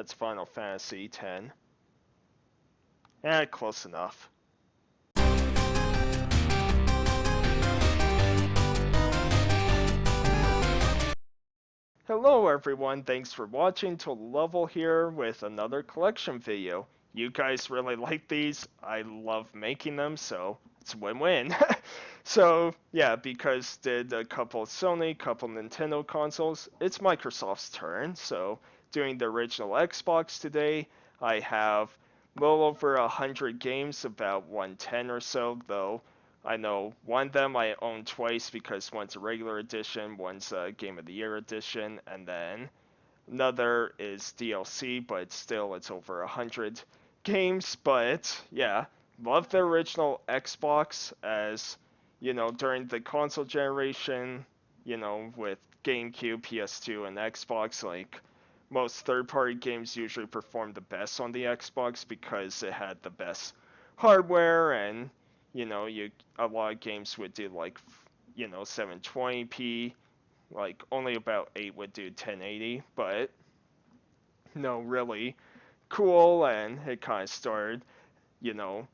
That's Final Fantasy X. Close enough. Hello everyone, thanks for watching. Total Level here with another collection video. You guys really like these, I love making them, so it's a win-win. So yeah, because did a couple Sony, couple Nintendo consoles, it's Microsoft's turn. So doing the original Xbox today, I have well over 100 games, about 110 or so, though I know one of them I own twice because one's a regular edition, one's a Game of the Year edition, and then another is DLC, but still it's over 100 games. But yeah, love the original Xbox as, during the console generation, with GameCube, PS2, and Xbox, like most third-party games usually perform the best on the Xbox because it had the best hardware and a lot of games would do like 720p, like only about 8 would do 1080, but no, really cool. And it kind of started, you know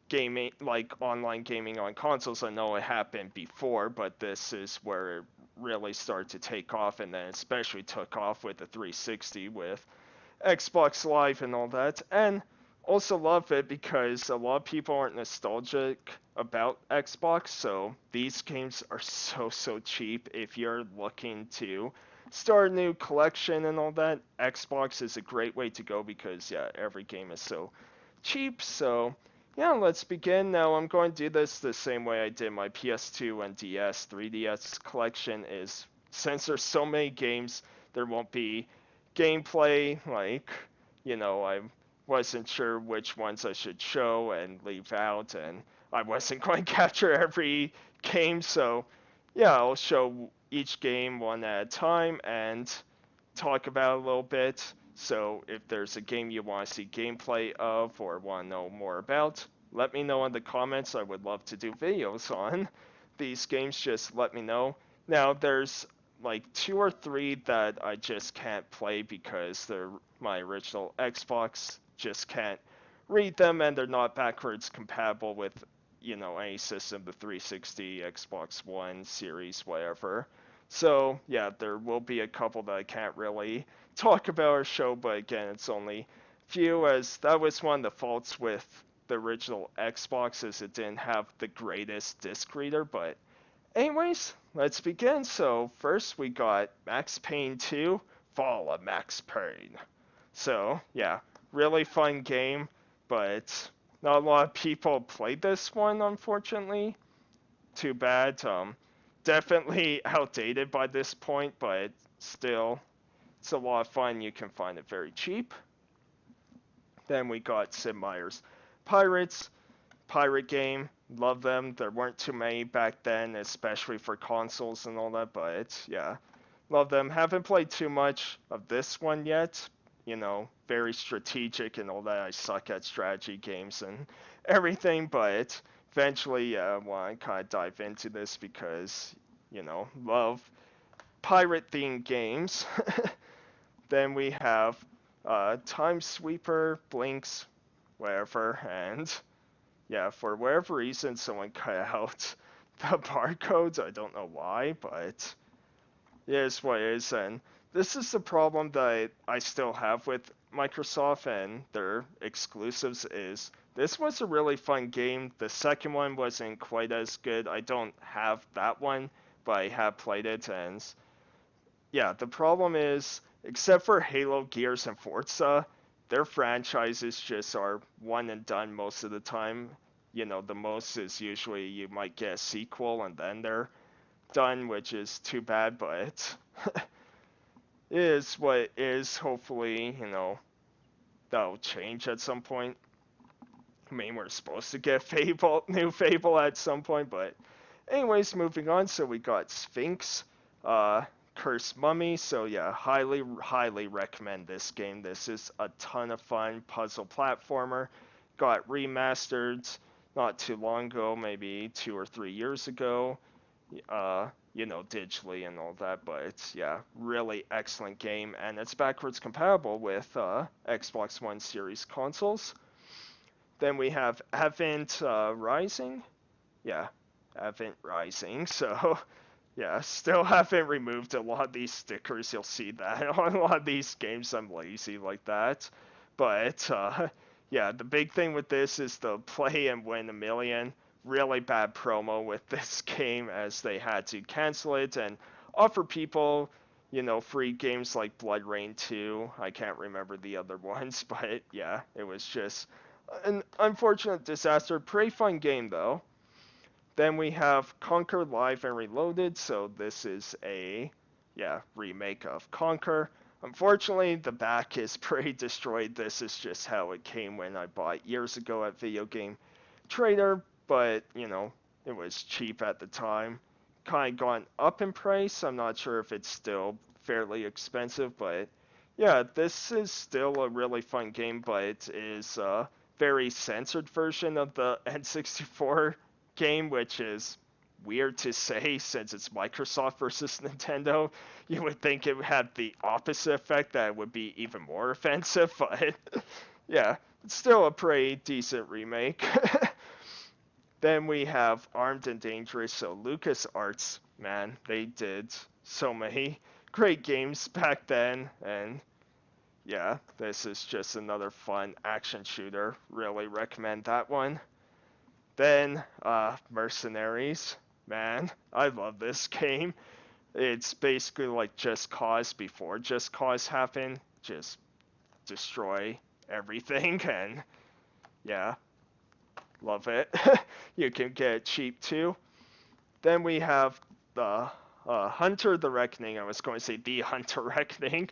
gaming, like online gaming on consoles. I know it happened before, but this is where it really started to take off, and then especially took off with the 360 with Xbox Live and all that. And also love it because a lot of people aren't nostalgic about Xbox, so these games are so cheap. If you're looking to start a new collection and all that, Xbox is a great way to go because yeah, every game is so cheap. So yeah, let's begin. Now I'm going to do this the same way I did my PS2 and DS. 3DS collection is, since there's so many games, there won't be gameplay, like, I wasn't sure which ones I should show and leave out, and I wasn't going to capture every game, so yeah, I'll show each game one at a time and talk about it a little bit. So if there's a game you want to see gameplay of or want to know more about, let me know in the comments. I would love to do videos on these games, just let me know. Now there's like 2 or 3 that I just can't play because they're my original Xbox, just can't read them, and they're not backwards compatible with any system, the 360, Xbox One, Series, whatever. So yeah, there will be a couple that I can't really talk about or show, but again, it's only few, as that was one of the faults with the original Xbox, is it didn't have the greatest disc reader. But anyways, let's begin. So first we got Max Payne 2, Fall of Max Payne. So yeah, really fun game, but not a lot of people played this one, unfortunately. Too bad. Definitely outdated by this point, but still, it's a lot of fun. You can find it very cheap. Then we got Sid Meier's Pirates, pirate game. Love them. There weren't too many back then, especially for consoles and all that, but yeah, love them. Haven't played too much of this one yet. Very strategic and all that. I suck at strategy games and everything, but eventually, I want to kind of dive into this because, love pirate themed games. Then we have Time Sweeper, Blinks, whatever, and yeah, for whatever reason, someone cut out the barcodes. I don't know why, but it is what it is. And this is the problem that I still have with Microsoft and their exclusives, is this was a really fun game. The second one wasn't quite as good. I don't have that one, but I have played it. And yeah, the problem is, except for Halo, Gears, and Forza, their franchises just are one and done most of the time. The most is usually you might get a sequel and then they're done, which is too bad, but it is what it is. Hopefully, that'll change at some point. I mean, we're supposed to get Fable, new Fable at some point, but anyways, moving on. So we got Sphinx, Cursed Mummy. So yeah, highly recommend this game. This is a ton of fun puzzle platformer. Got remastered not too long ago, maybe 2 or 3 years ago. digitally and all that. But it's, yeah, really excellent game, and it's backwards compatible with Xbox One Series consoles. Then we have Advent Rising. Yeah, Advent Rising. So, yeah, still haven't removed a lot of these stickers. You'll see that on a lot of these games. I'm lazy like that. But, yeah, the big thing with this is the play and win a million. Really bad promo with this game, as they had to cancel it and offer people, free games like Blood Rain 2. I can't remember the other ones, but yeah, it was just an unfortunate disaster. Pretty fun game, though. Then we have Conquer Live and Reloaded. So this is a, yeah, remake of Conquer. Unfortunately, the back is pretty destroyed. This is just how it came when I bought years ago at Video Game Trader, but, it was cheap at the time. Kind of gone up in price. I'm not sure if it's still fairly expensive, but yeah, this is still a really fun game, but it is a very censored version of the N64 game, which is weird to say since it's Microsoft versus Nintendo. You would think it would have the opposite effect, that it would be even more offensive, but yeah, it's still a pretty decent remake. Then we have Armed and Dangerous. So LucasArts, man, they did so many great games back then, and yeah, this is just another fun action shooter. Really recommend that one. Then, Mercenaries. Man, I love this game. It's basically like Just Cause before Just Cause happened. Just destroy everything, and yeah, love it. You can get it cheap too. Then we have the Hunter the Reckoning. I was going to say the Hunter Reckoning.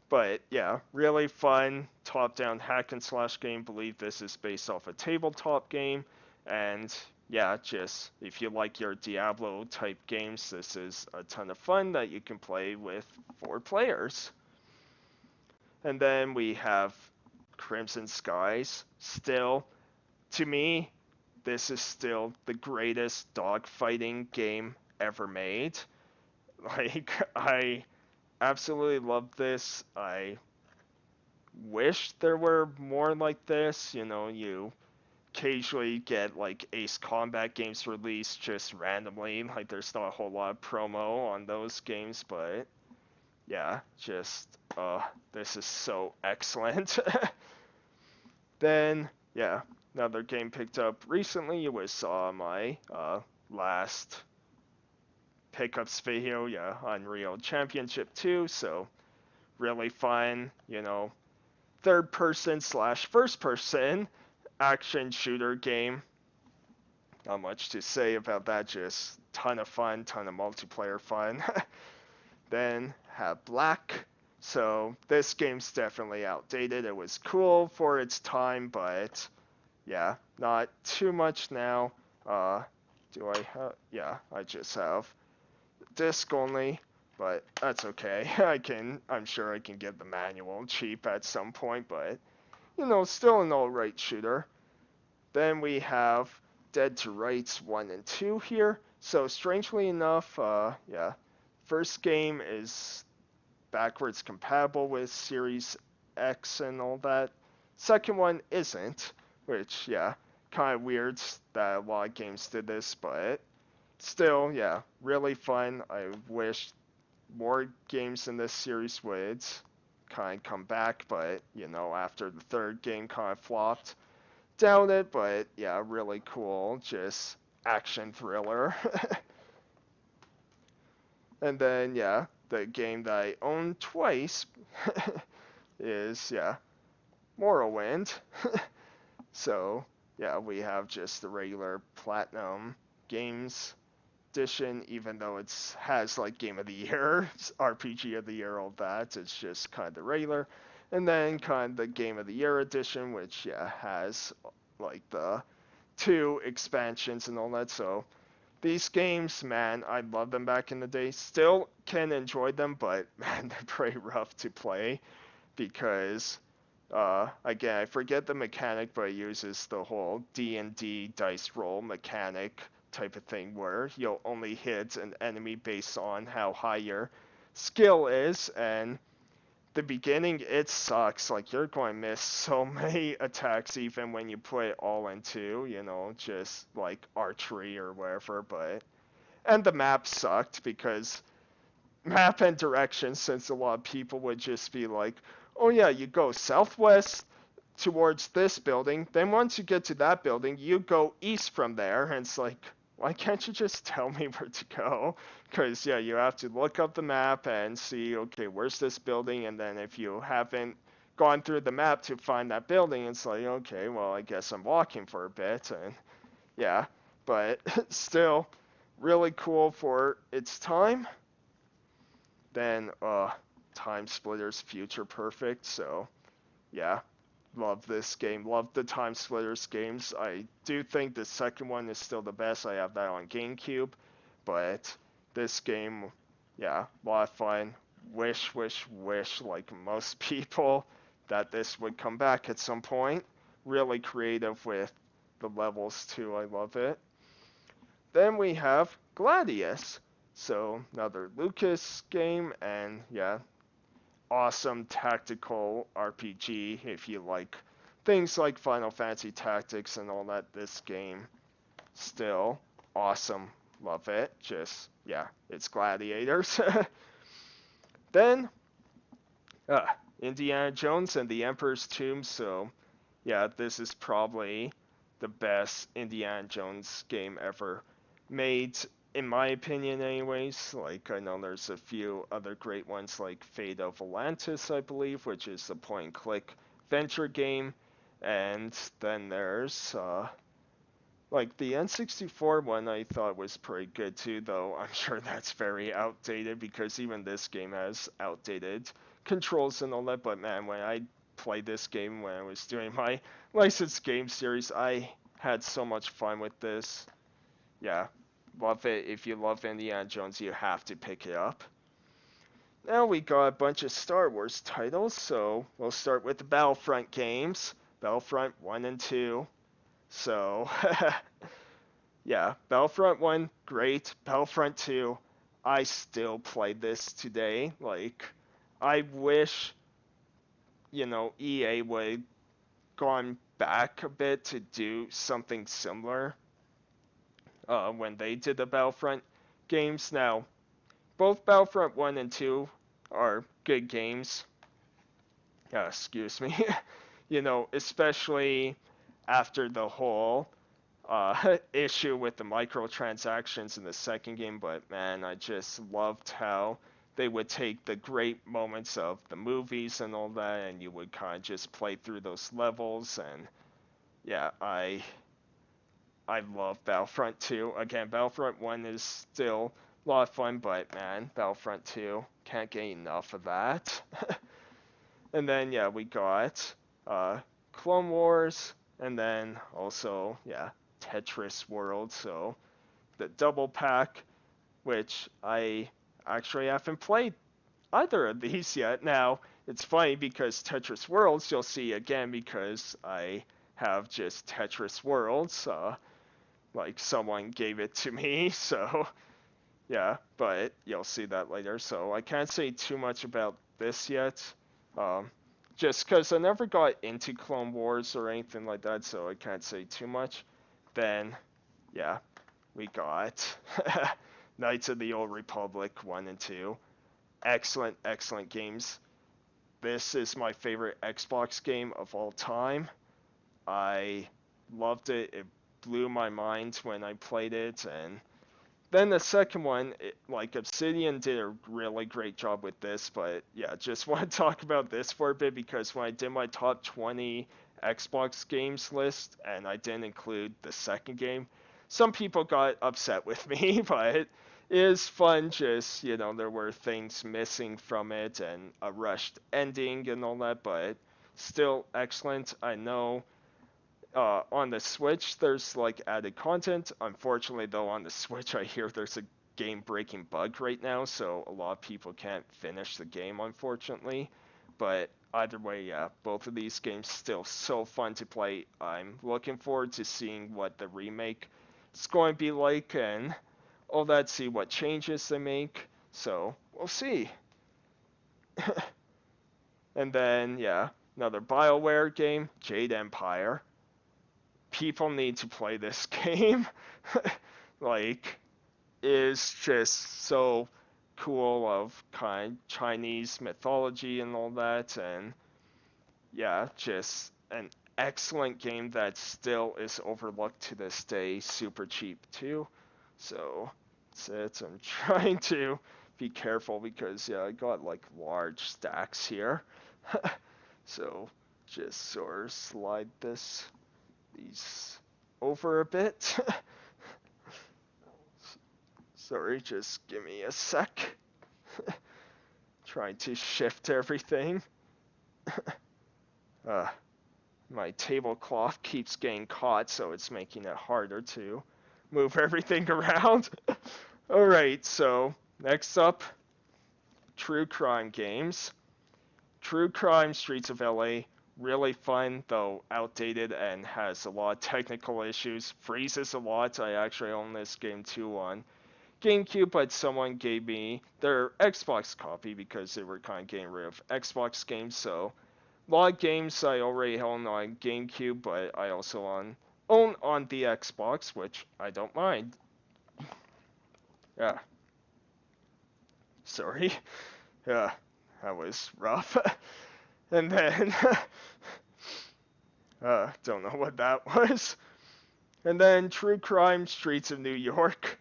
But yeah, really fun top-down hack and slash game. Believe this is based off a tabletop game, and yeah, just if you like your Diablo type games, this is a ton of fun that you can play with 4 players. And then we have Crimson Skies. Still, to me, this is still the greatest dogfighting game ever made. Like, I absolutely love this. I wish there were more like this. You occasionally get like Ace Combat games released just randomly. Like, there's not a whole lot of promo on those games, but yeah, just this is so excellent. Then, yeah, another game picked up recently. It was my last pickups video, yeah, Unreal Championship 2. So really fun, third person slash first person action shooter game. Not much to say about that, just ton of fun, ton of multiplayer fun. Then have Black. So this game's definitely outdated. It was cool for its time, but yeah, not too much now. Do I have? Yeah, I just have disc only, but that's okay. I'm sure I can get the manual cheap at some point, but still an alright shooter. Then we have Dead to Rights 1 and 2 here. So strangely enough, yeah, first game is backwards compatible with Series X and all that. Second one isn't, which, yeah, kind of weird that a lot of games did this, but still, yeah, really fun. I wish more games in this series would kind of come back, but, after the third game kind of flopped. Doubt it, but yeah, really cool. Just action thriller. And then, yeah, the game that I own twice is, yeah, Morrowind. So, yeah, we have just the regular Platinum Games edition, even though it has like Game of the Year, RPG of the Year, all that. It's just kind of the regular. And then kind of the Game of the Year edition, which, yeah, has like the 2 expansions and all that. So these games, man, I loved them back in the day. Still can enjoy them, but man, they're pretty rough to play because again, I forget the mechanic, but it uses the whole D&D dice roll mechanic type of thing where you'll only hit an enemy based on how high your skill is, and the beginning, it sucks. Like, you're going to miss so many attacks even when you put it all into, just like archery or whatever. And the map sucked because map and directions, since a lot of people would just be like, oh yeah, you go southwest towards this building, then once you get to that building, you go east from there, and it's like, why can't you just tell me where to go? Because, yeah, you have to look up the map and see, okay, where's this building, and then if you haven't gone through the map to find that building, it's like, okay, well, I guess I'm walking for a bit, and yeah, but still really cool for its time. Then, Time Splitters Future Perfect, so yeah, love this game. Love the Time Splitters games. I do think the second one is still the best. I have that on GameCube, but this game, yeah, a lot of fun. Wish, like most people, that this would come back at some point. Really creative with the levels too. I love it. Then we have Gladius. So another Lucas game, and yeah, awesome tactical RPG if you like things like Final Fantasy Tactics and all that. This game, still awesome. Love it. Just, yeah, it's gladiators. Then, uh, Indiana Jones and the Emperor's Tomb. So, yeah, this is probably the best Indiana Jones game ever made, in my opinion anyways. Like, I know there's a few other great ones like Fate of Atlantis, I believe, which is a point and click venture game, and then there's like the N64 one. I thought was pretty good too, though I'm sure that's very outdated because even this game has outdated controls and all that. But man, when I played this game when I was doing my licensed game series, I had so much fun with this. Yeah, love it. If you love Indiana Jones, you have to pick it up. Now we got a bunch of Star Wars titles, so we'll start with the Battlefront games. Battlefront 1 and 2. So, yeah, Battlefront 1, great. Battlefront 2, I still play this today. Like, I wish, EA would gone back a bit to do something similar when they did the Battlefront games. Now, both Battlefront 1 and 2 are good games. Excuse me. Especially after the whole issue with the microtransactions in the second game. But man, I just loved how they would take the great moments of the movies and all that, and you would kind of just play through those levels. And yeah, I love Battlefront 2. Again, Battlefront 1 is still a lot of fun, but man, Battlefront 2, can't get enough of that. And then, yeah, we got Clone Wars, and then also, yeah, Tetris World. So the double pack, which I actually haven't played either of these yet. Now, it's funny because Tetris Worlds you'll see again because I have just Tetris Worlds. Like someone gave it to me, so yeah, but you'll see that later. So I can't say too much about this yet. Um, just because I never got into Clone Wars or anything like that, so I can't say too much. Then, yeah, we got Knights of the Old Republic 1 and 2. Excellent, excellent games. This is my favorite Xbox game of all time. I loved it. It blew my mind when I played it. And then the second one, like Obsidian did a really great job with this. But yeah, just want to talk about this for a bit because when I did my top 20 Xbox games list and I didn't include the second game, some people got upset with me, but it is fun. Just, there were things missing from it and a rushed ending and all that, but still excellent. I know on the Switch there's like added content. Unfortunately, though, on the Switch I hear there's a game breaking bug right now, so a lot of people can't finish the game, unfortunately. But either way, yeah, both of these games still so fun to play. I'm looking forward to seeing what the remake it's going to be like, and all that, see what changes they make. So we'll see. And then, yeah, another BioWare game, Jade Empire. People need to play this game. Like, is just so cool of kind of Chinese mythology and all that, and yeah, just an excellent game that still is overlooked to this day, super cheap too. So that's it. I'm trying to be careful because yeah, I got like large stacks here. So just sort of slide these over a bit. Sorry, just give me a sec. Trying to shift everything. uh, my tablecloth keeps getting caught, so it's making it harder to move everything around. Alright, so next up, true crime games. True Crime Streets of LA, really fun, though outdated and has a lot of technical issues. Freezes a lot. I actually own this game too on GameCube, but someone gave me their Xbox copy because they were kind of getting rid of Xbox games. So a lot of games I already own on GameCube, but I also own on the Xbox, which I don't mind. Yeah. Sorry. Yeah, that was rough. And then, don't know what that was. And then True Crime Streets of New York.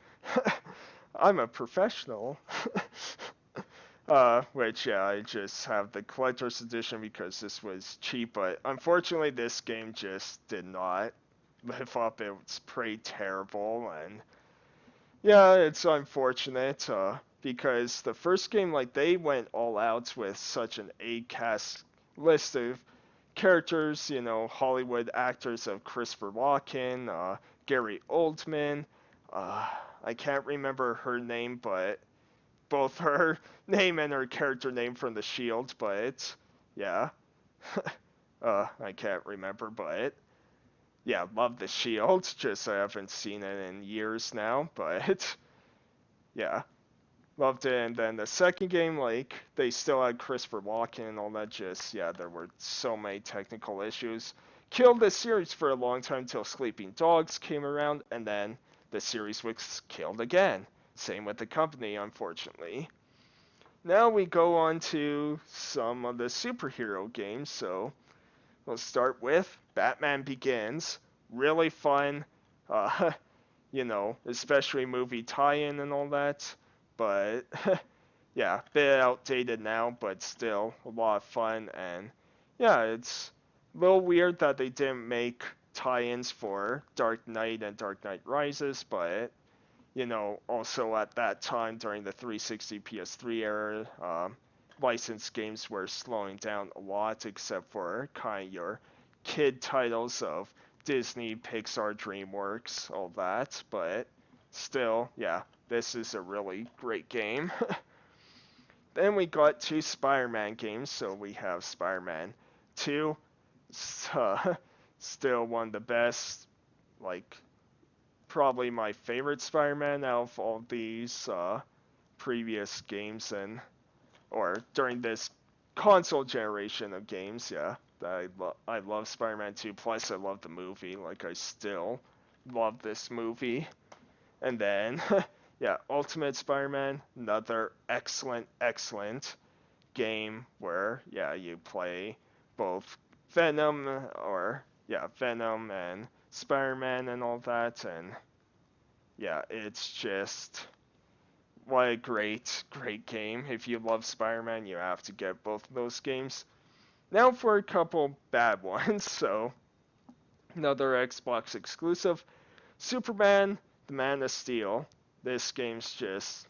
I'm a professional. Which, yeah, I just have the collector's edition because this was cheap, but unfortunately this game just did not live up. It was pretty terrible, and yeah, it's unfortunate, because the first game, like, they went all out with such an A-cast list of characters, you know, Hollywood actors of Christopher Walken, Gary Oldman, uh, I can't remember her name, but both her name and her character name from The Shield, but yeah, I can't remember, but yeah, love The Shield, just I haven't seen it in years now, but yeah, loved it. And then the second game, like, they still had Christopher Walken and all that, just, yeah, there were so many technical issues. Killed the series for a long time until Sleeping Dogs came around, and then the series was killed again. Same with the company, unfortunately. Now we go on to some of the superhero games, so we'll start with Batman Begins. Really fun, uh, you know, especially movie tie-in and all that. But yeah, bit outdated now, but still a lot of fun. And yeah, it's a little weird that they didn't make tie-ins for Dark Knight and Dark Knight Rises, but you know, also at that time during the 360 PS3 era, licensed games were slowing down a lot, except for kind of your kid titles of Disney, Pixar, DreamWorks, all that. But still, yeah, this is a really great game. Then we got two Spider-Man games, so we have Spider-Man 2, still one of the best, like, probably my favorite Spider-Man out of all these previous games and or during this console generation of games. Yeah, I love Spider-Man 2. Plus, I love the movie. Like, I still love this movie. And then, yeah, Ultimate Spider-Man, another excellent game where yeah you play both Venom or yeah Venom and Spider-Man and all that, and yeah, it's just what a great game. If you love Spider-Man, you have to get both of those games. Now for a couple bad ones. So, another Xbox exclusive, Superman, the Man of Steel. This game's just,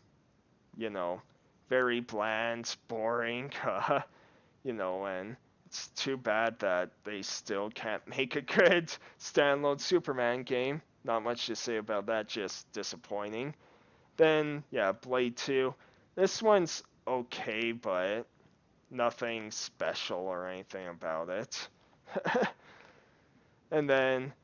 you know, very bland, boring, you know, and it's too bad that they still can't make a good standalone Superman game. Not much to say about that, just disappointing. Then, yeah, Blade 2. This one's okay, but nothing special or anything about it. And then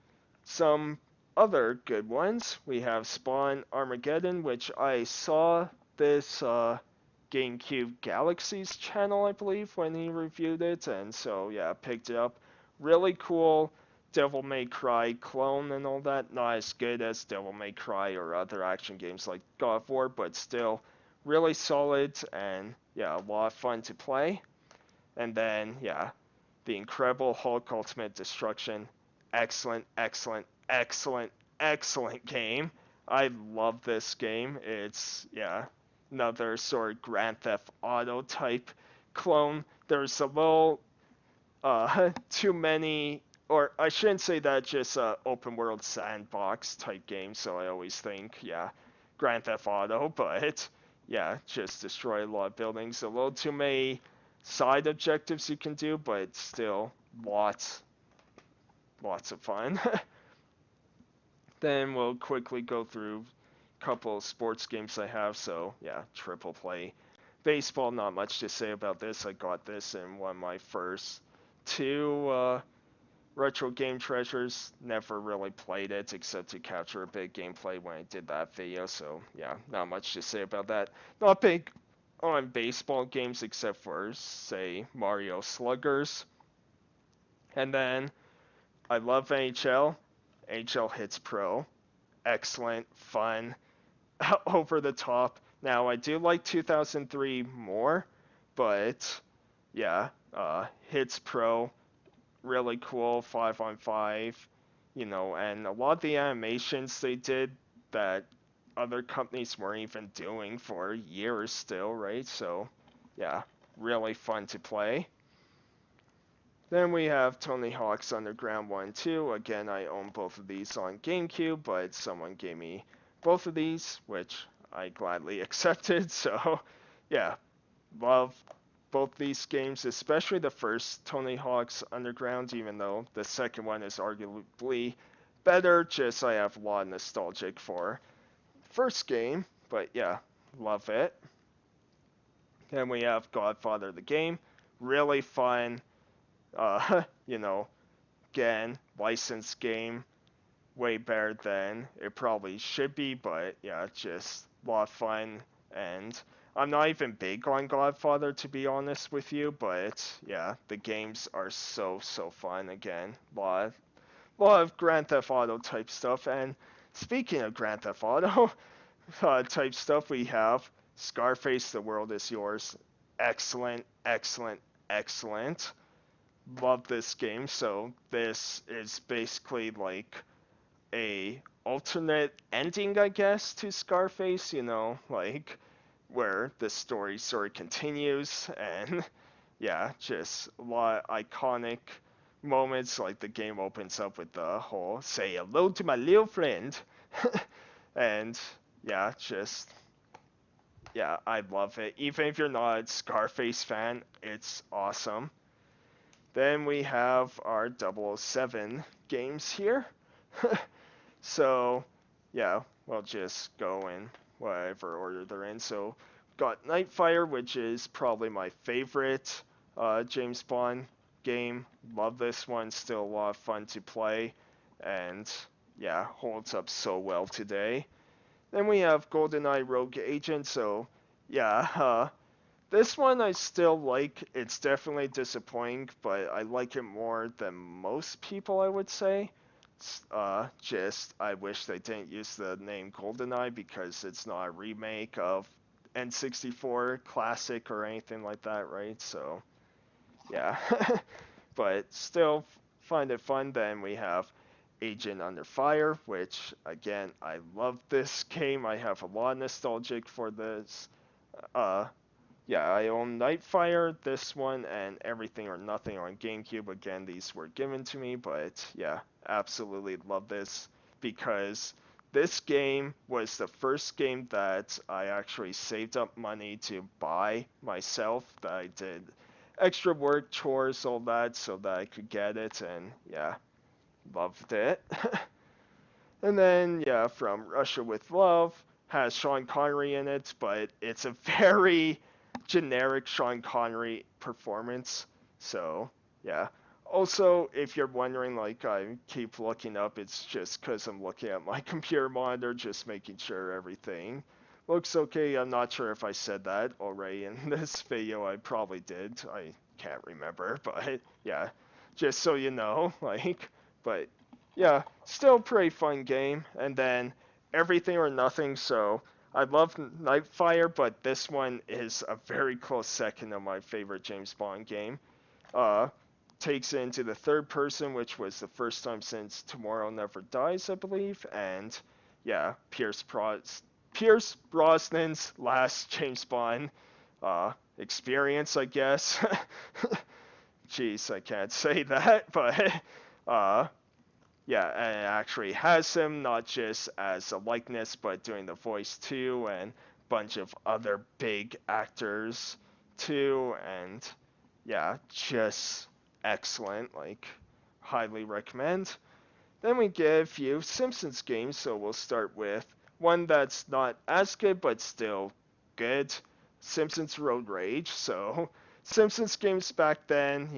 some other good ones, we have Spawn Armageddon, which I saw this GameCube Galaxies channel, I believe, when he reviewed it, and so yeah, picked it up. Really cool Devil May Cry clone and all that. Not as good as Devil May Cry or other action games like God of War, but still really solid and yeah, a lot of fun to play. And then yeah, the Incredible Hulk Ultimate Destruction. Excellent, excellent, excellent, excellent game. I love this game. It's, yeah, another sort of Grand Theft Auto type clone. There's a little too many, or I shouldn't say that, just open world sandbox type game. So I always think, yeah, Grand Theft Auto, but yeah, just destroy a lot of buildings. A little too many side objectives you can do, but still lots of fun. Then we'll quickly go through a couple of sports games I have. So yeah, triple play baseball. Not much to say about this. I got this in one of my first two retro game treasures. Never really played it except to capture a bit of gameplay when I did that video. So yeah, not much to say about that. Not big on baseball games except for say Mario Sluggers. And then I love NHL. NHL Hits Pro. Excellent, fun, over the top. Now I do like 2003 more, but yeah, Hits Pro, really cool, 5-on-5, and a lot of the animations they did that other companies weren't even doing for years still, right? So yeah, really fun to play. Then we have Tony Hawk's Underground 1 2. Again, I own both of these on GameCube, but someone gave me both of these, which I gladly accepted. So, yeah, love both these games, especially the first Tony Hawk's Underground, even though the second one is arguably better. Just I have a lot of nostalgic for first game, but yeah, love it. Then we have Godfather the game. Really fun, you know, again, licensed game, way better than it probably should be, but yeah, just a lot of fun. And I'm not even big on Godfather, to be honest with you, but yeah, the games are so fun. Again, lot of Grand Theft Auto type stuff. And speaking of Grand Theft Auto type stuff, we have Scarface: The World Is Yours. Excellent, excellent, excellent. Love this game. So this is basically like a alternate ending, I guess, to Scarface, like where the story sort of continues, and yeah, just a lot of iconic moments. Like the game opens up with the whole "say hello to my little friend," and yeah, just yeah, I love it. Even if you're not a Scarface fan, it's awesome. Then we have our 007 games here. So, yeah, we'll just go in whatever order they're in. So, got Nightfire, which is probably my favorite James Bond game. Love this one, still a lot of fun to play, and yeah, holds up so well today. Then we have GoldenEye Rogue Agent. So, yeah, this one I still like. It's definitely disappointing, but I like it more than most people, I would say. Just I wish they didn't use the name GoldenEye because it's not a remake of N64 Classic or anything like that, right? So, yeah. But still find it fun. Then we have Agent Under Fire, which again, I love this game. I have a lot of nostalgic for this. Uh, yeah, I own Nightfire, this one, and Everything or Nothing on GameCube. Again, these were given to me, but yeah, absolutely love this because this game was the first game that I actually saved up money to buy myself, that I did extra work, chores, all that, so that I could get it, and yeah, loved it. And then, yeah, from Russia with Love, has Sean Connery in it, but it's a very generic Sean Connery performance. So, yeah. Also, if you're wondering, like I keep looking up, it's just because I'm looking at my computer monitor, just making sure everything looks okay. I'm not sure if I said that already in this video. I probably did. I can't remember, but yeah, just so you know, like, but yeah, still pretty fun game. And then Everything or Nothing. So I love Nightfire, but this one is a very close second of my favorite James Bond game. Uh, Takes it into the third person, which was the first time since Tomorrow Never Dies, I believe. And yeah, Pierce Brosnan's last James Bond experience, I guess. Jeez, I can't say that, but uh, yeah, and it actually has him not just as a likeness, but doing the voice too, and a bunch of other big actors too, and yeah, just excellent. Like, highly recommend. Then we get a few Simpsons games, so we'll start with one that's not as good but still good. Simpsons Road Rage. So, Simpsons games back then,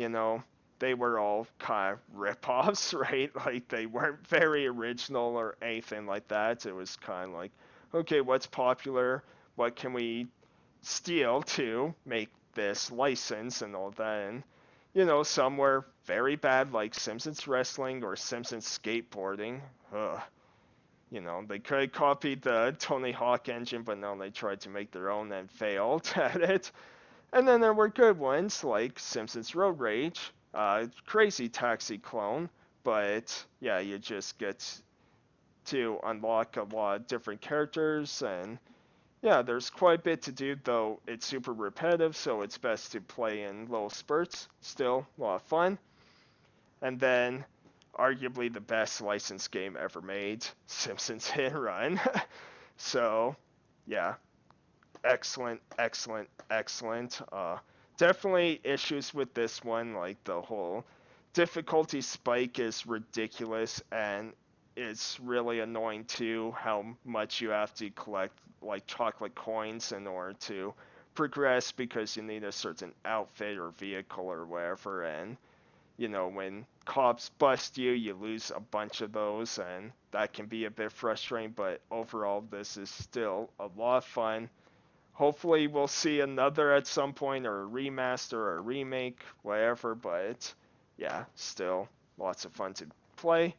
they were all kind of rip-offs, right? Like, they weren't very original or anything like that. It was kind of like, okay, what's popular? What can we steal to make this license and all that? And some were very bad, like Simpsons Wrestling or Simpsons Skateboarding. Ugh. They could have copied the Tony Hawk engine, but no, they tried to make their own and failed at it. And then there were good ones like Simpsons Road Rage, Crazy Taxi clone, but yeah, you just get to unlock a lot of different characters, and yeah, there's quite a bit to do, though it's super repetitive, so it's best to play in little spurts. Still a lot of fun. And then, arguably the best licensed game ever made, Simpsons Hit Run. So, yeah, excellent, excellent, excellent. Definitely issues with this one, like the whole difficulty spike is ridiculous, and it's really annoying too how much you have to collect like chocolate coins in order to progress, because you need a certain outfit or vehicle or whatever. And when cops bust you, you lose a bunch of those, and that can be a bit frustrating. But overall, this is still a lot of fun. Hopefully we'll see another at some point, or a remaster or a remake, whatever. But yeah, still lots of fun to play.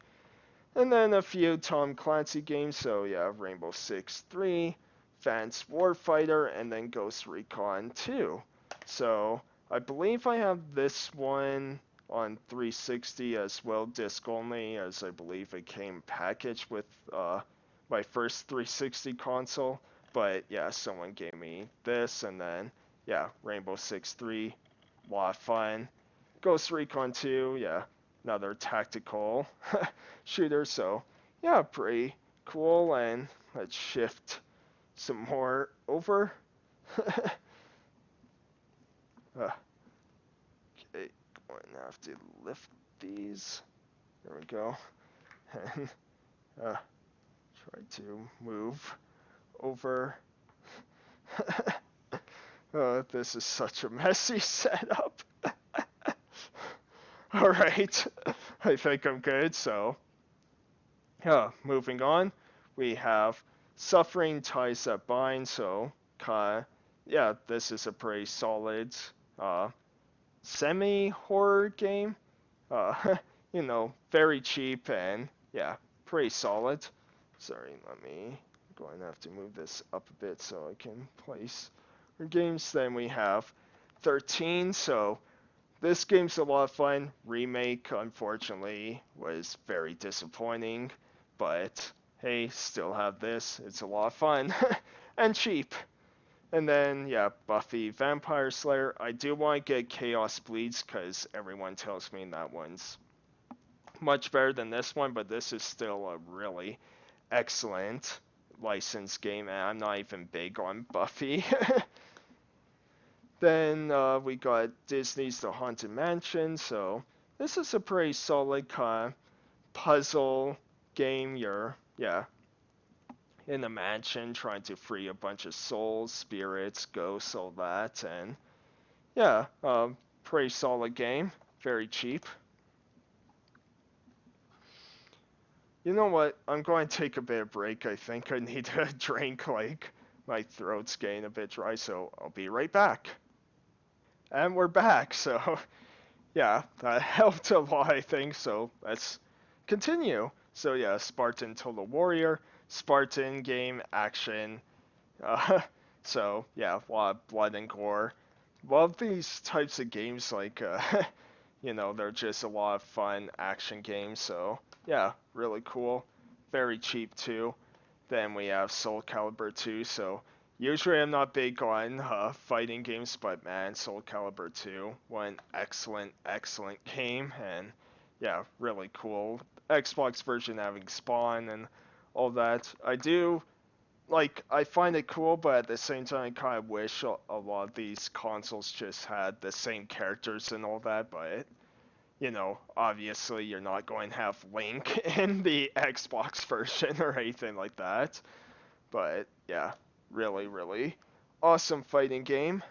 And then a few Tom Clancy games. So yeah, Rainbow Six 3, Vance Warfighter, and then Ghost Recon 2. So I believe I have this one on 360 as well, disc only, as I believe it came packaged with my first 360 console. But yeah, someone gave me this, and then yeah, Rainbow Six 3, lot of fun. Ghost Recon 2, yeah, another tactical shooter. So yeah, pretty cool. And let's shift some more over. Okay, going to have to lift these. There we go. And try to move over. This is such a messy setup. Alright, I think I'm good. So, moving on, we have Suffering Ties That Bind. So, yeah, this is a pretty solid semi-horror game. Uh, very cheap and yeah, pretty solid. Sorry, going to have to move this up a bit so I can place our games. Then we have 13. So this game's a lot of fun. Remake, unfortunately, was very disappointing, but hey, still have this. It's a lot of fun and cheap. And then, yeah, Buffy Vampire Slayer. I do want to get Chaos Bleeds because everyone tells me that one's much better than this one, but this is still a really excellent licensed game, and I'm not even big on Buffy. Then we got Disney's The Haunted Mansion. So this is a pretty solid kind of puzzle game. You're, yeah, in a mansion trying to free a bunch of souls, spirits, ghosts, all that. And yeah, pretty solid game. Very cheap. You know what? I'm going to take a bit of break. I think I need a drink, like, my throat's getting a bit dry, so I'll be right back. And we're back, so yeah, that helped a lot, I think, so let's continue. So yeah, Spartan Total Warrior, Spartan game, action, uh, so yeah, a lot of blood and gore. Love these types of games, like, they're just a lot of fun action games, so yeah, really cool. Very cheap too. Then we have Soul Calibur 2, so usually I'm not big on fighting games, but man, Soul Calibur 2, one excellent, excellent game, and yeah, really cool. Xbox version having Spawn and all that. I find it cool, but at the same time, I kind of wish a lot of these consoles just had the same characters and all that, but obviously you're not going to have Link in the Xbox version or anything like that. But yeah, really, really awesome fighting game.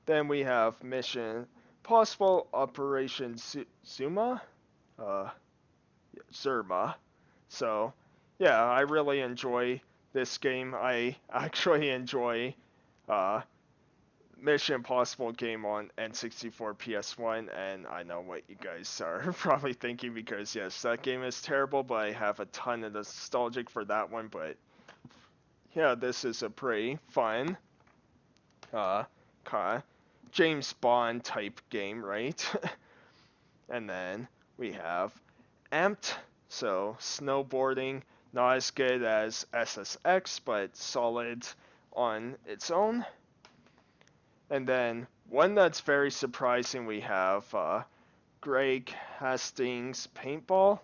Then we have Mission Possible Operation Zuma, uh, Zerma. So yeah, I really enjoy this game. I actually enjoy uh, Mission Impossible game on N64 PS1, and I know what you guys are probably thinking because yes, that game is terrible, but I have a ton of nostalgic for that one. But yeah, this is a pretty fun, uh, kind of James Bond type game, right? And then we have Amped, so snowboarding, not as good as SSX, but solid on its own. And then one that's very surprising, we have Greg Hastings Paintball.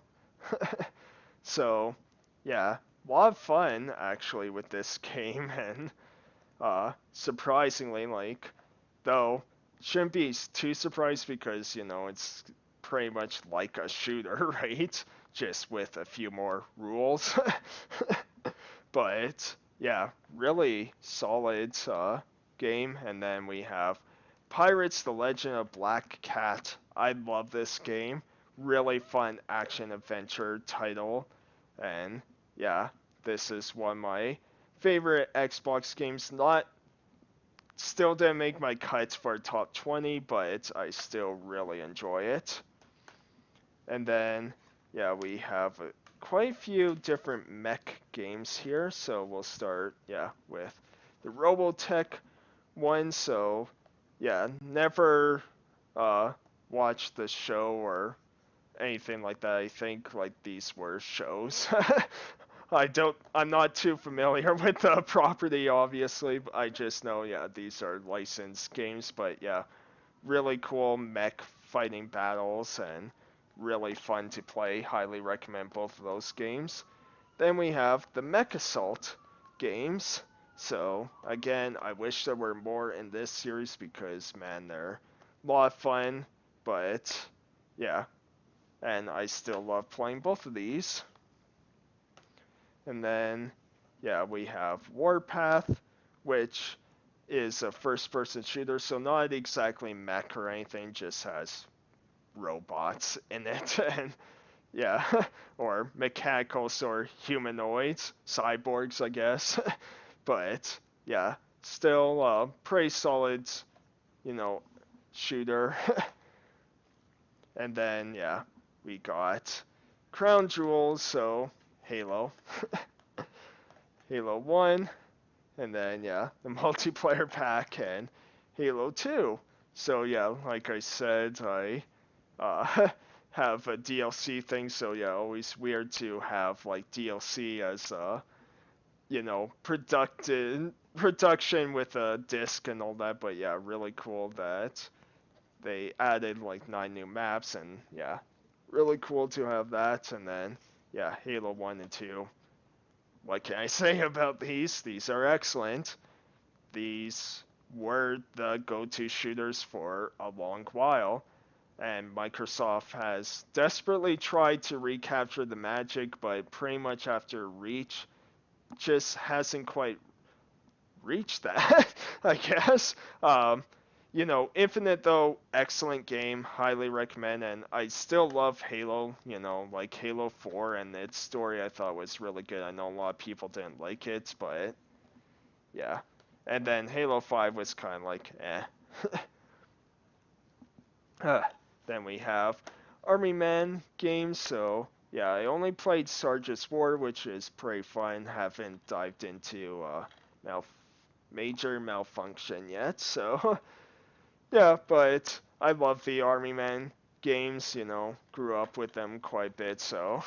So, yeah, a lot of fun actually with this game, and surprisingly, like, though, shouldn't be too surprised because, it's pretty much like a shooter, right? Just with a few more rules. But, yeah, really solid game. And then we have Pirates: The Legend of Black Cat. I love this game. Really fun action adventure title. And, yeah, this is one of my favorite Xbox games. Not Still didn't make my cuts for top 20, but I still really enjoy it. And then, yeah, we have quite a few different mech games here. So we'll start, yeah, with the Robotech one. So, yeah, never uh, watched the show or anything like that. I think like these were shows. I'm not too familiar with the property, obviously. I just know, yeah, these are licensed games, but yeah, really cool mech fighting battles and really fun to play. Highly recommend both of those games. Then we have the Mech Assault games. So again, I wish there were more in this series because man, they're a lot of fun, but yeah, and I still love playing both of these. And then, yeah, we have Warpath, which is a first-person shooter, so not exactly mech or anything, just has robots in it, and yeah, or mechanicals or humanoids, cyborgs, I guess. But yeah, still a pretty solid, you know, shooter. And then yeah, we got Crown Jewels, so Halo. Halo 1, and then yeah, the multiplayer pack and Halo 2. So yeah, like I said, I uh, have a DLC thing, so yeah, always weird to have like DLC as production with a disc and all that, but yeah, really cool that they added like 9 new maps, and yeah, really cool to have that. And then yeah, Halo 1 and 2. What can I say about these? These are excellent. These were the go-to shooters for a long while, and Microsoft has desperately tried to recapture the magic, but pretty much after Reach, just hasn't quite reached that, I guess. Infinite though, excellent game, highly recommend, and I still love Halo, like Halo 4 and its story I thought was really good. I know a lot of people didn't like it, but yeah. And then Halo 5 was kind of like, eh. Then we have Army Men games, so yeah, I only played Sarge's War, which is pretty fun. Haven't dived into major malfunction yet, so yeah, but I love the Army Men games, grew up with them quite a bit, so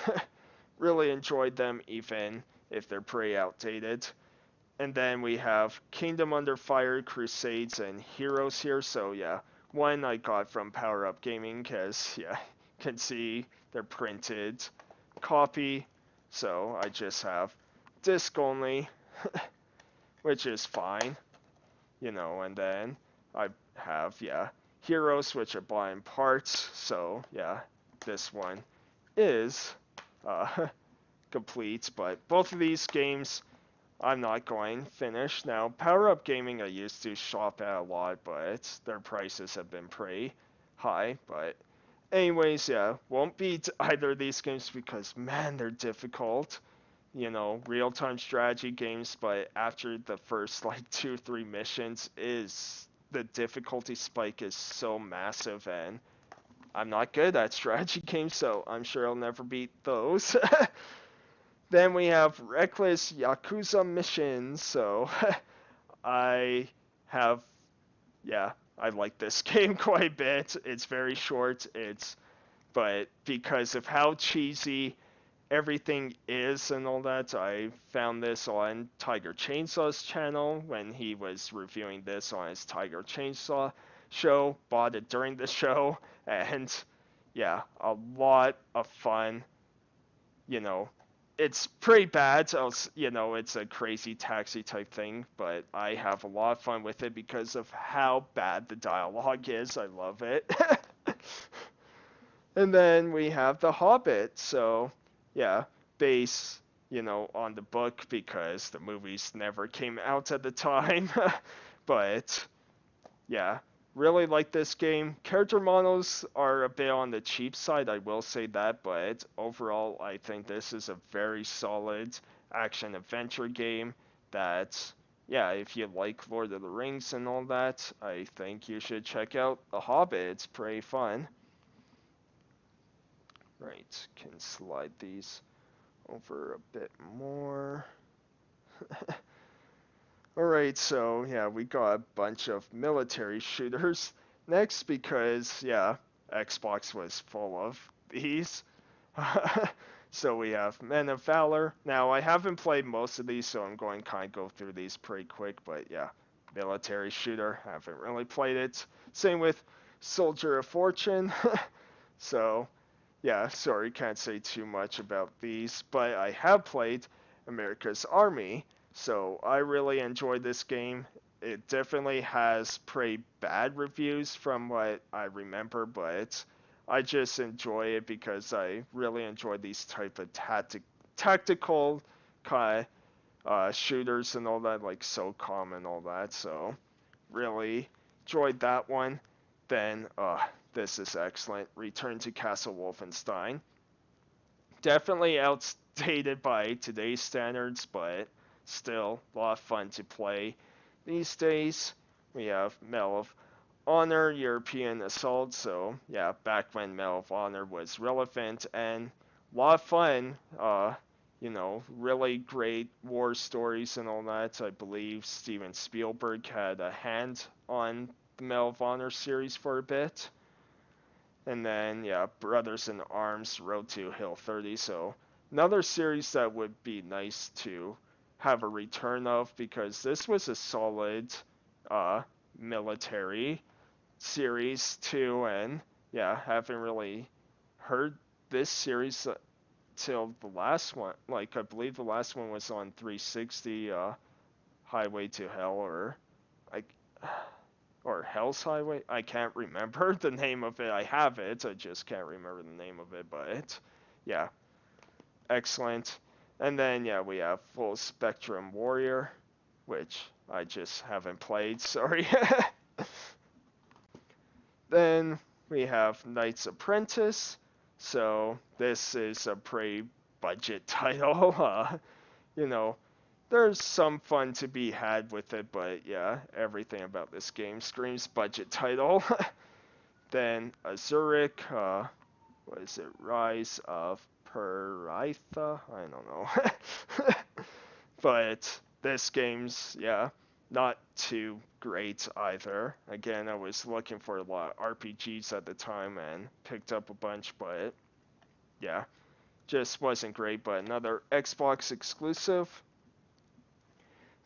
really enjoyed them even if they're pretty outdated. And then we have Kingdom Under Fire, Crusades, and Heroes here. So yeah, one I got from Power Up Gaming because yeah, you can see they're printed copy. So I just have disc only, which is fine, And then I have Heroes, which are bought in parts. So yeah, this one is complete. But both of these games I'm not going to finish. Now, Power Up Gaming I used to shop at a lot, but their prices have been pretty high. But anyways, yeah, won't beat either of these games because, man, they're difficult. Real-time strategy games, but after the first, 2-3 missions the difficulty spike is so massive, and I'm not good at strategy games, so I'm sure I'll never beat those. Then we have Reckless Yakuza missions. So I have, I like this game quite a bit. It's very short. But because of how cheesy everything is and all that, I found this on Tiger Chainsaw's channel when he was reviewing this on his Tiger Chainsaw show. Bought it during the show, and yeah, a lot of fun. you know, it's pretty bad. It's a crazy taxi type thing, but I have a lot of fun with it because of how bad the dialogue is. I love it. And then we have The Hobbit. So, yeah, base, on the book because the movies never came out at the time. But yeah, really like this game. Character models are a bit on the cheap side, I will say that, but overall, I think this is a very solid action adventure game that, yeah, if you like Lord of the Rings and all that, I think you should check out The Hobbit. It's pretty fun. Right, can slide these over a bit more. Alright, so yeah, we got a bunch of military shooters next because, yeah, Xbox was full of these. So we have Men of Valor. Now, I haven't played most of these, so I'm going to kind of go through these pretty quick, but yeah, military shooter, haven't really played it. Same with Soldier of Fortune. So, yeah, sorry, can't say too much about these, but I have played America's Army. So I really enjoyed this game. It definitely has pretty bad reviews from what I remember, but I just enjoy it because I really enjoy these type of tactical kind of shooters and all that, like SOCOM and all that. So really enjoyed that one. Then this is excellent. Return to Castle Wolfenstein. Definitely outdated by today's standards, but still a lot of fun to play these days. We have Medal of Honor, European Assault, so yeah, back when Medal of Honor was relevant, and a lot of fun, really great war stories and all that. I believe Steven Spielberg had a hand on the Medal of Honor series for a bit. And then, yeah, Brothers in Arms, Road to Hill 30. So, another series that would be nice to have a return of because this was a solid military series too. And, yeah, haven't really heard this series till the last one. Like, I believe the last one was on 360 Highway to Hell I or Hell's Highway. I can't remember the name of it. I have it. I just can't remember the name of it. But yeah, excellent. And then yeah, we have Full Spectrum Warrior, which I just haven't played. Sorry. Then we have Knight's Apprentice. So this is a pretty budget title. You know, there's some fun to be had with it, but yeah, everything about this game screams budget title. Then Azuric, what is it? Rise of Peritha? I don't know. But this game's, yeah, not too great either. Again, I was looking for a lot of RPGs at the time and picked up a bunch, but yeah, just wasn't great. But another Xbox exclusive.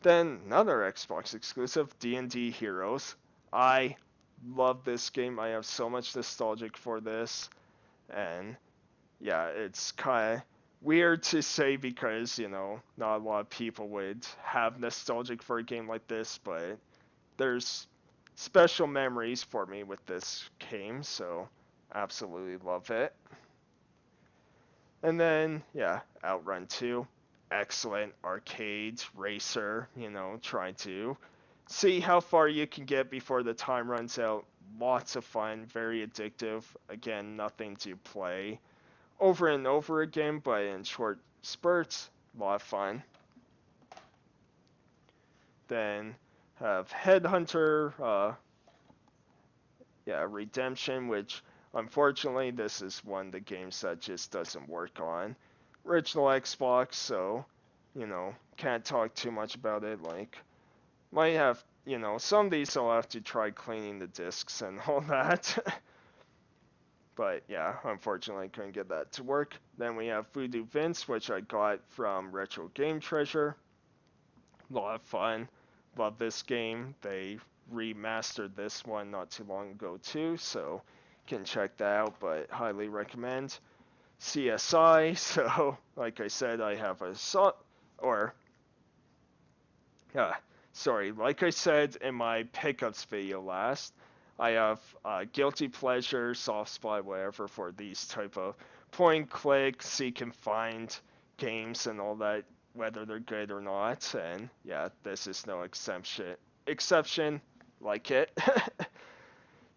Then another Xbox exclusive, Dnd Heroes. I love this game. I have so much nostalgic for this, and yeah, it's kind of weird to say because, not a lot of people would have nostalgic for a game like this, but there's special memories for me with this game, so absolutely love it. And then, yeah, Outrun 2. Excellent arcade racer, trying to see how far you can get before the time runs out. Lots of fun, very addictive. Again, nothing to play over and over again, but in short spurts, a lot of fun. Then have Headhunter, Redemption, which unfortunately this is one of the games that just doesn't work on original Xbox, so, can't talk too much about it. Like, might have, some of these I'll have to try cleaning the discs and all that. But yeah, unfortunately couldn't get that to work. Then we have Voodoo Vince, which I got from Retro Game Treasure. A lot of fun. Love this game. They remastered this one not too long ago too, so you can check that out, but highly recommend. CSI, so like I said, I have like I said in my pickups video last, I have guilty pleasure, soft spot, whatever for these type of point click, seek and find games and all that, whether they're good or not. And yeah, this is no exception, like it.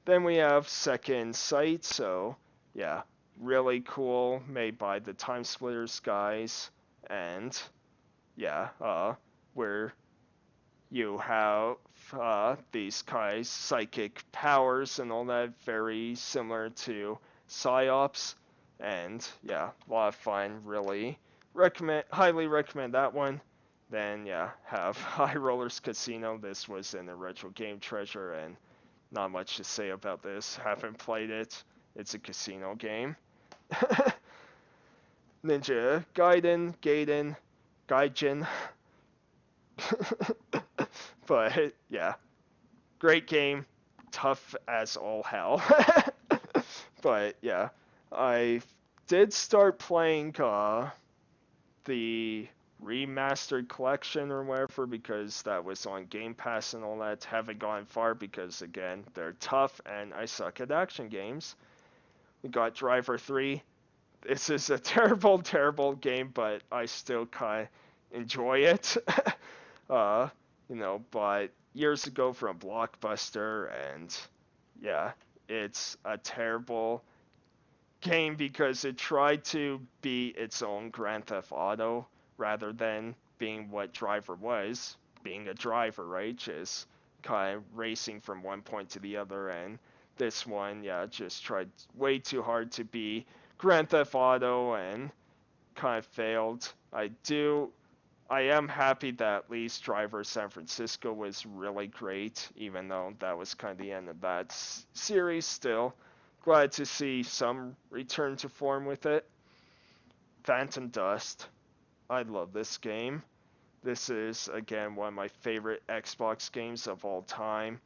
Then we have Second Sight, so yeah, really cool, made by the Time Splitters guys, and yeah, where you have these guys' psychic powers and all that, very similar to Psyops, and yeah, a lot of fun, really. Highly recommend that one. Then yeah, have High Rollers Casino. This was in the Retro Game Treasure, and not much to say about this. Haven't played it. It's a casino game. Ninja Gaiden. But yeah, great game, tough as all hell. But yeah, I did start playing the remastered collection or whatever because that was on Game Pass and all that. Haven't gone far because again, they're tough and I suck at action games. We got Driver 3. This is a terrible, terrible game, but I still kind of enjoy it. uh, but years ago from Blockbuster, and yeah, it's a terrible game because it tried to be its own Grand Theft Auto rather than being what Driver was, being a driver, right? Just kind of racing from one point to the other, and this one, yeah, just tried way too hard to be Grand Theft Auto and kind of failed. I am happy that at least Driver San Francisco was really great, even though that was kind of the end of that series still. Glad to see some return to form with it. Phantom Dust. I love this game. This is, again, one of my favorite Xbox games of all time.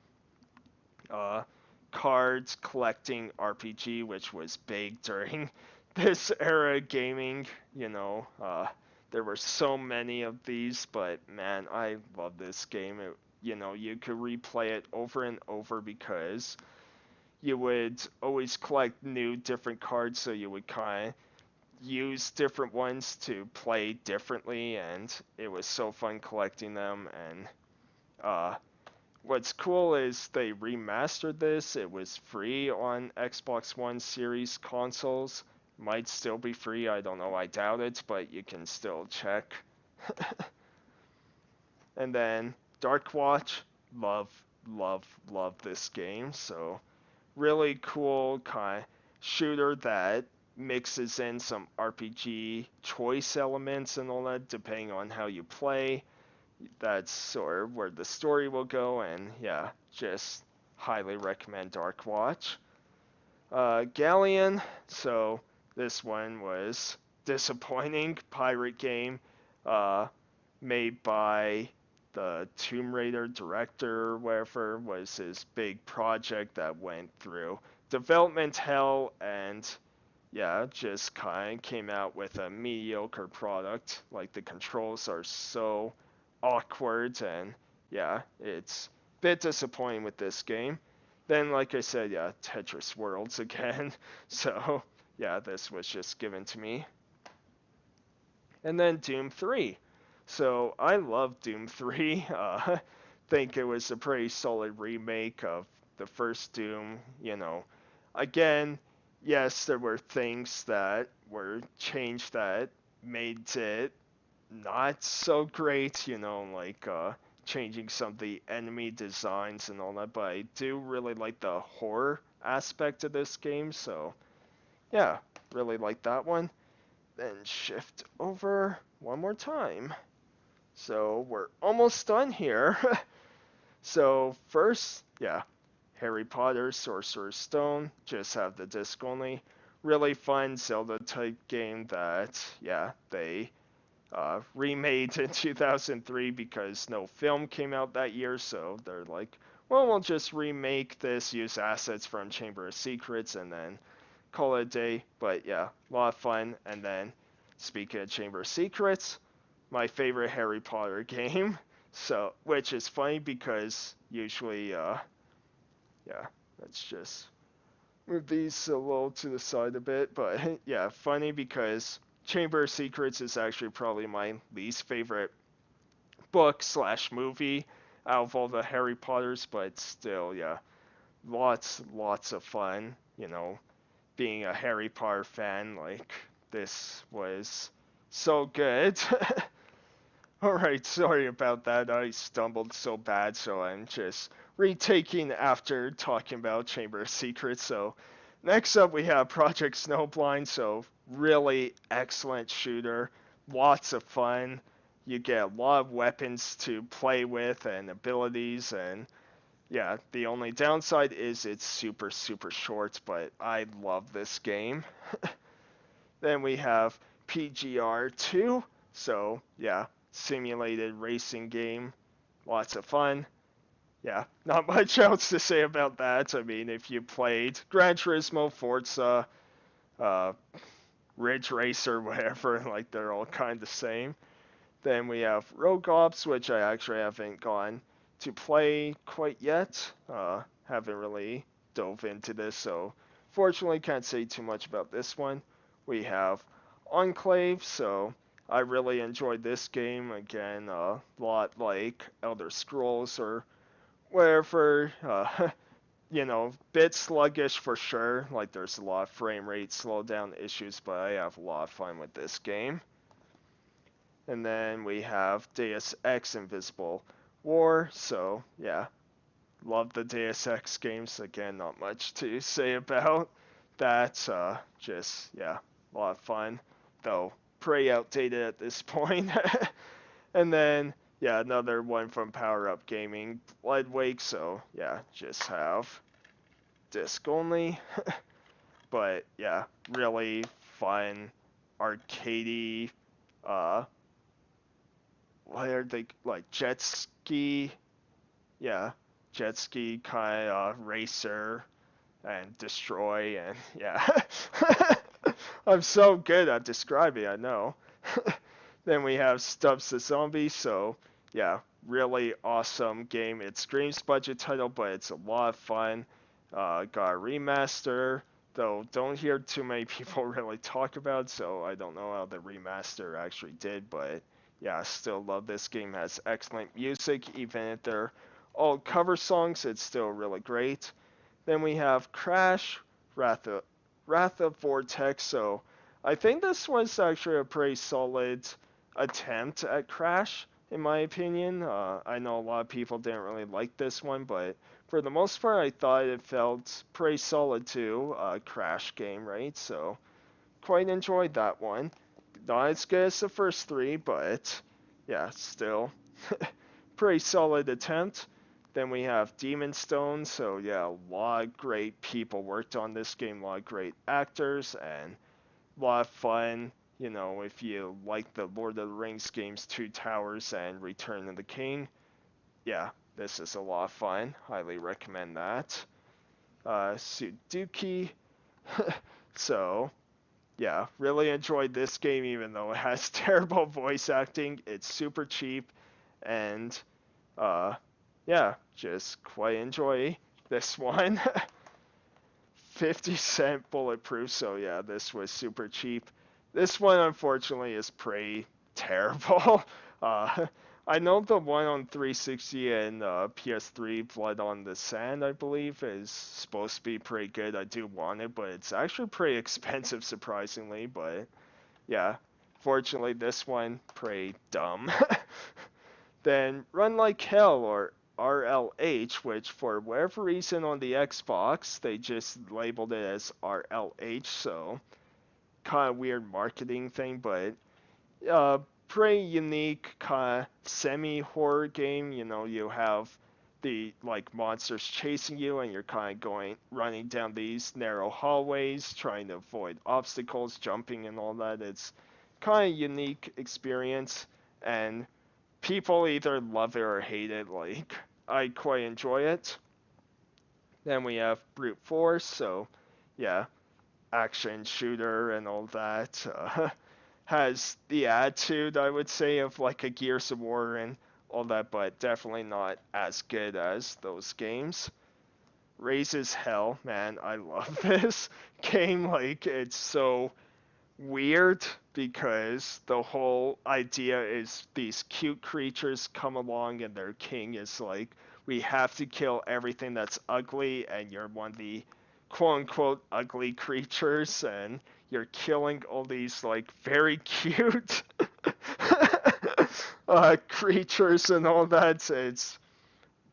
Uh, Cards collecting RPG, which was big during this era of gaming. There were so many of these, but man, I love this game. You could replay it over and over because you would always collect new different cards, so you would kind of use different ones to play differently, and it was so fun collecting them. And What's cool is they remastered this. It was free on Xbox One Series consoles. Might still be free, I don't know, I doubt it, but you can still check. And then Dark Watch, love, love, love this game. So really cool kind of shooter that mixes in some RPG choice elements and all that, depending on how you play. That's sort of where the story will go, and yeah, just highly recommend Dark Watch. Galleon, so this one was disappointing pirate game, uh, made by the Tomb Raider director or whatever. Was his big project that went through development hell, and yeah, just kind of came out with a mediocre product. Like, the controls are so awkward, and yeah, it's a bit disappointing with this game. Then, like I said, yeah, Tetris Worlds again. So yeah, this was just given to me. And then Doom 3. So I love Doom 3. Think it was a pretty solid remake of the first Doom. Again, yes, there were things that were changed that made it not so great. Like changing some of the enemy designs and all that. But I do really like the horror aspect of this game. So yeah, really like that one. Then shift over one more time. So we're almost done here. So first, yeah, Harry Potter, Sorcerer's Stone, just have the disc only. Really fun Zelda type game that, yeah, they remade in 2003 because no film came out that year, so they're like, well, we'll just remake this, use assets from Chamber of Secrets, and then call it a day. But yeah, a lot of fun. And then, speaking of Chamber of Secrets, my favorite Harry Potter game. So, which is funny because usually, yeah, let's just move these a little to the side a bit. But yeah, funny because Chamber of Secrets is actually probably my least favorite book slash movie out of all the Harry Potters. But still, yeah, lots of fun. Being a Harry Potter fan, like, this was so good. Alright, sorry about that. I stumbled so bad, so I'm just retaking after talking about Chamber of Secrets. So, next up we have Project Snowblind. So, really excellent shooter. Lots of fun. You get a lot of weapons to play with and abilities, and yeah, the only downside is it's super, super short, but I love this game. Then we have PGR2. So, yeah, simulated racing game. Lots of fun. Yeah, not much else to say about that. I mean, if you played Gran Turismo, Forza, uh, Ridge Racer, whatever, like, they're all kind of the same. Then we have Rogue Ops, which I actually haven't gone to play quite yet. Haven't really dove into this, so fortunately can't say too much about this one. We have Enclave, so I really enjoyed this game. Again, a lot like Elder Scrolls or wherever. Bit sluggish for sure. Like, there's a lot of frame rate slowdown issues, but I have a lot of fun with this game. And then we have Deus Ex Invisible War. So, yeah, love the Deus Ex games. Again, not much to say about that. Just, yeah, a lot of fun. Though, pretty outdated at this point. And then, yeah, another one from Power Up Gaming, Blood Wake. So, yeah, just have disc only. But, yeah, really fun, arcadey, uh, what are they, like, jet ski? Yeah, jet ski kind of racer and destroy, and yeah. I'm so good at describing, I know. Then we have Stubbs the Zombie, so yeah, really awesome game. It screams budget title, but it's a lot of fun. Got a remaster, though don't hear too many people really talk about it, so I don't know how the remaster actually did, but yeah, I still love this game. Has excellent music, even if there old cover songs, it's still really great. Then we have Crash, Wrath of, Wrath of Vortex. So I think this was actually a pretty solid attempt at Crash, in my opinion. I know a lot of people didn't really like this one, but for the most part, I thought it felt pretty solid too. Crash game, right? So quite enjoyed that one. Not as good as the first three, but yeah, still pretty solid attempt. Then we have Demonstone, so yeah, a lot of great people worked on this game, a lot of great actors, and a lot of fun. You know, if you like the Lord of the Rings games, Two Towers and Return of the King, yeah, this is a lot of fun. Highly recommend that. Sudoku, so yeah, really enjoyed this game even though it has terrible voice acting. It's super cheap, and uh, yeah, just quite enjoy this one. 50-cent bulletproof, so yeah, this was super cheap. This one, unfortunately, is pretty terrible. Uh, I know the one on 360 and PS3, Blood on the Sand, I believe, is supposed to be pretty good. I do want it, but it's actually pretty expensive, surprisingly. But yeah, fortunately, this one, pretty dumb. Then Run Like Hell, or RLH, which for whatever reason on the Xbox they just labeled it as RLH, so kind of weird marketing thing, but pretty unique kind of semi-horror game. You know, you have the like monsters chasing you, and you're kind of going running down these narrow hallways, trying to avoid obstacles, jumping, and all that. It's kind of unique experience, and people either love it or hate it. Like, I quite enjoy it. Then we have Brute Force, so yeah, action shooter and all that. Has the attitude, I would say, of like a Gears of War and all that, but definitely not as good as those games. Raises Hell, man, I love this game. Like, it's so weird because the whole idea is these cute creatures come along and their king is like, we have to kill everything that's ugly, and you're one of the quote unquote ugly creatures, and you're killing all these like very cute creatures and all that. It's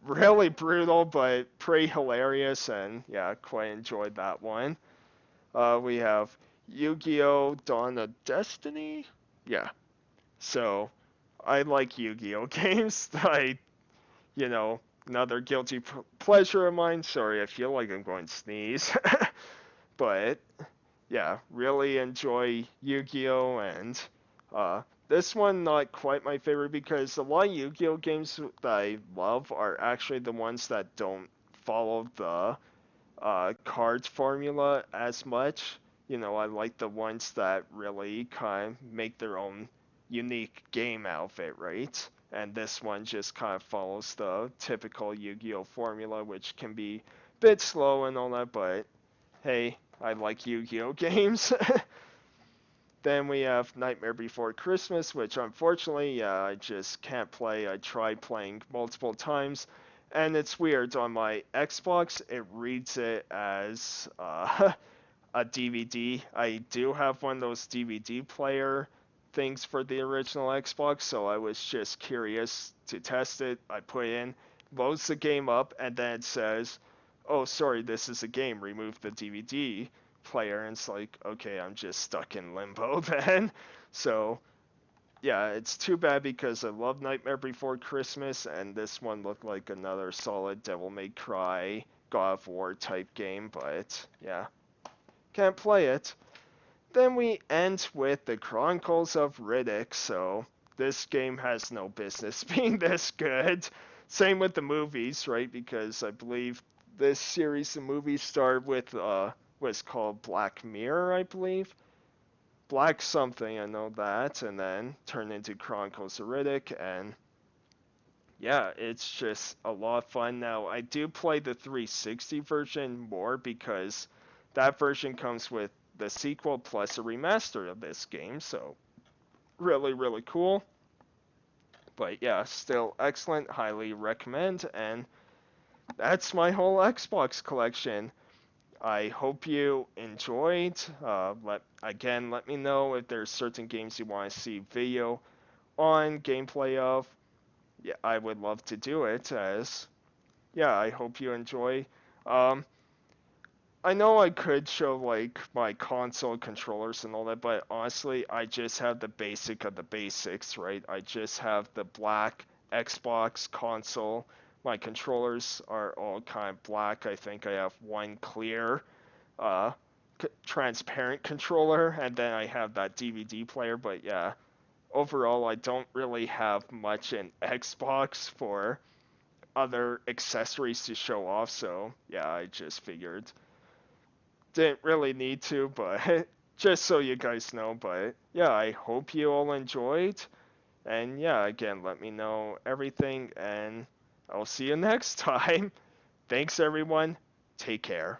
really brutal but pretty hilarious, and yeah, quite enjoyed that one. We have Yu-Gi-Oh! Dawn of Destiny. Yeah. So I like Yu-Gi-Oh! Games. You know, another guilty pleasure of mine. Sorry, I feel like I'm going to sneeze. But yeah, really enjoy Yu-Gi-Oh! And this one not quite my favorite because a lot of Yu-Gi-Oh! Games that I love are actually the ones that don't follow the cards formula as much. You know, I like the ones that really kind of make their own unique game out of it, right? And this one just kind of follows the typical Yu-Gi-Oh formula, which can be a bit slow and all that, but hey, I like Yu-Gi-Oh games. Then we have Nightmare Before Christmas, which unfortunately, yeah, I just can't play. I tried playing multiple times, and it's weird. On my Xbox, it reads it as a DVD. I do have one of those DVD player things for the original Xbox, so I was just curious to test it. I put in, loads the game up, and then it says, "Oh, sorry, this is a game. Remove the DVD player." And it's like, okay, I'm just stuck in limbo then. So yeah, it's too bad because I love Nightmare Before Christmas, and this one looked like another solid Devil May Cry, God of War type game, but yeah, can't play it. Then we end with the Chronicles of Riddick, so this game has no business being this good. Same with the movies, right? Because I believe this series of movies started with what's called Black Mirror, I believe. Black something, I know that, and then turned into Chronicles of Riddick, and yeah, it's just a lot of fun. Now, I do play the 360 version more because that version comes with the sequel plus a remaster of this game, so really, really cool. But yeah, still excellent, highly recommend, and that's my whole Xbox collection. I hope you enjoyed. Let me know if there's certain games you want to see video on gameplay of. Yeah, I would love to do it. As yeah, I hope you enjoy. Um, I know I could show like my console controllers and all that, but honestly, I just have the basic of the basics, right? I just have the black Xbox console. My controllers are all kind of black. I think I have one clear, uh, transparent controller, and then I have that DVD player. But yeah, overall, I don't really have much in Xbox for other accessories to show off. So yeah, I just figured didn't really need to, but just so you guys know. But yeah, I hope you all enjoyed. And yeah, again, let me know everything, and I'll see you next time. Thanks, everyone. Take care.